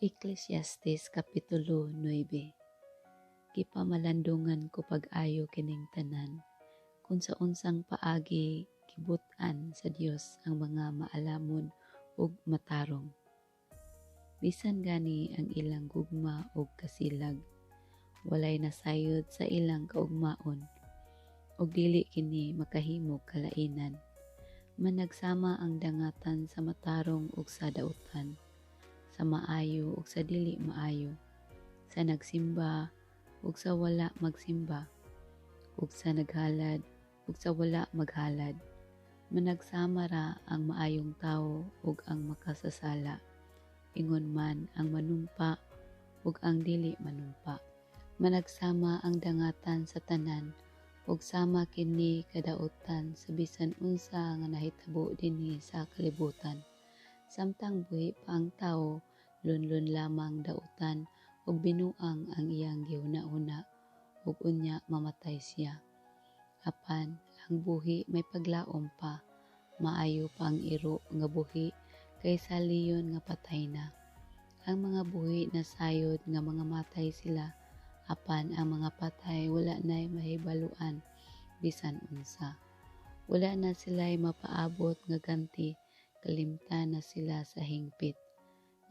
Ecclesiastes Kapitulo 9. Gipamalandungan ko pag-ayo kining tanan, kung sa unsang paagi gibut-an sa Dios ang mga maalamon ug matarong. Bisan gani ang ilang gugma ug kasilag, walay nasayod sa ilang kaugmaon, ug dili kini makahimog kalainan. Managsama ang dangatan sa matarong ug sa dautan, sa maayo ug sa dili maayo, sa nagsimba ug sa wala magsimba, ug sa naghalad ug sa wala maghalad. Managsama ra ang maayong tawo ug ang makasasala, ingon man ang manumpa ug ang dili manumpa. Managsama ang dangatan sa tanan, ug sama kini kadautan sa bisan unsa nga nahitabo dinhi sa kalibutan. Samtang buhi pa ang tawo, lunlon lamang dautan ug binuang ang iyang gihuna-huna, ug unya mamatay siya. Apan ang buhi may paglaom pa, maayo pa ang iro nga buhi kaysa leyon nga patay na. Ang mga buhi nasayod nga mga matay sila, apan ang mga patay wala nay mahibaluan bisan unsa. Wala na sila'y mapaabot nga ganti, kalimtan na sila sa hingpit.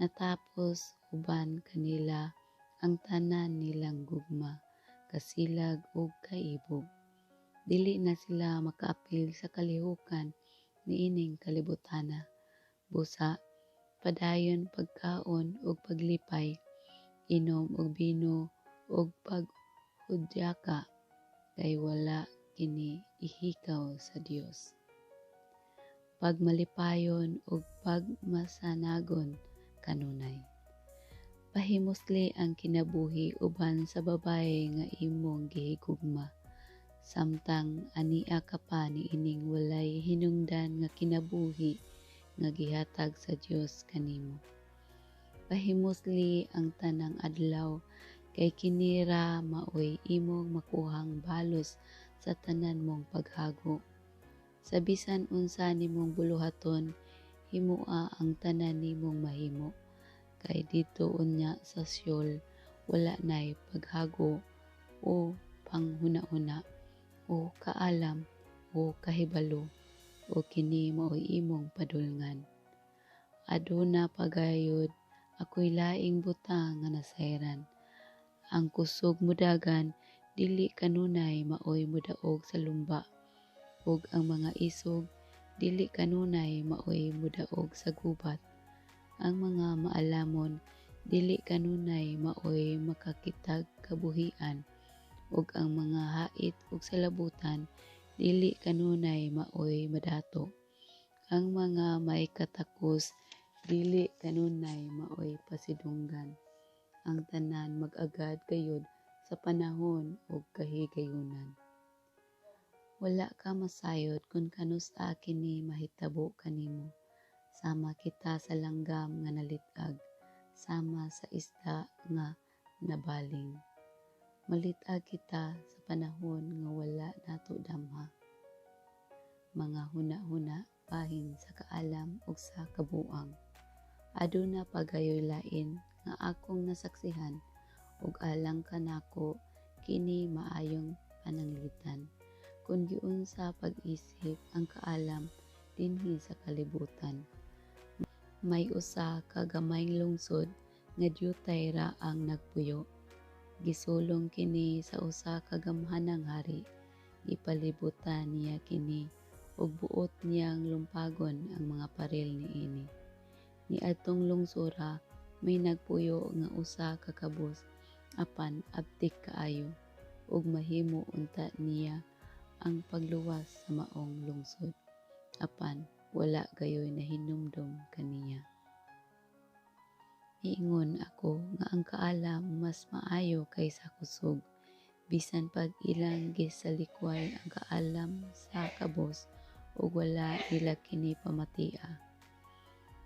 Natapos uban kanila ang tanan nilang gugma, kasilag ug kaibog. Dili na sila makaapil sa kalihukan niining kalibutana. Busa, padayon pagkaon ug paglipay, inom og bino ug paghudyaka, kay wala kini ihikaw sa Dios. Pagmalipayon ug pagmasanagon kanunay. Pahimusli ang kinabuhi uban sa babaye nga imong gihigugma, samtang ania ka pa niining walay hinungdan nga kinabuhi nga gihatag sa Dios kanimo. Pahimusli ang tanang adlaw, kay kini ra maoy imong makuhang balos sa tanan mong paghago. Sa bisan unsa nimong buluhaton, himoa ang tanan nimong mahimo, kay dito unya sa Sheol wala nay paghago o panghuna-huna o kaalam o kahibalo, o kini maoy imong padulngan. Aduna pagayod ako'y laing butang nga nasayran. Ang kusog mudagan dili kanunay maoy mudaog sa lumba, ug ang mga isog dili kanunay maoy mudaog sa gubat. Ang mga maalamon dili kanunay maoy makakitag kabuhian, ug ang mga hait ug salabutan dili kanunay maoy madato. Ang mga maikatakos dili kanunay maoy pasidunggan. Ang tanan mag-agad gayud sa panahon ug kahigayunan. Wala ka masayod kung kanusta kini mahitabo kanimo. Sama kita sa langgam nga nalitag, sama sa isda nga nabaling. Malitag kita sa panahon nga wala nato damha. Mga huna-huna bahin sa kaalam ug sa kabuang. Aduna pagayoy lain nga akong nasaksihan, ug alang kanako kini maayong pananglitan. Kung giunsa pag-isip ang kaalam dinhi sa kalibutan. May usa ka gamayng lungsod nga diyutay ra ang nagpuyo. Gisulong kini sa usa ka gamhanang hari. Ipalibutan niya kini ug buot niyang lumpagon ang mga paril niini. Niadtong lungsura may nagpuyo nga usa ka kabus, apan abtik kaayo, ug mahimo unta niya ang pagluwas sa maong lungsod, apan wala gayoy nahinumdum kaniya. Iingon ako nga ang kaalam mas maayo kaysa kusog, bisan pag ilang gisalikway ang kaalam sa kabos ug wala nila kini pamatia.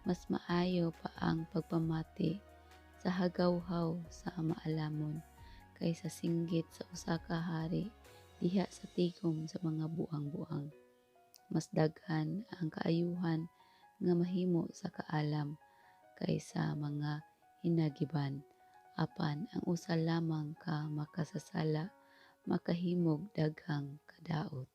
Mas maayo pa ang pagpamati sa hagawhaw sa maalamon kaysa singgit sa usa ka hari diha sa tigom sa mga buang-buang. Mas daghan ang kaayuhan nga mahimo sa kaalam kaysa mga hinagiban, apan ang usa lamang ka makasasala makahimog daghang kadaot.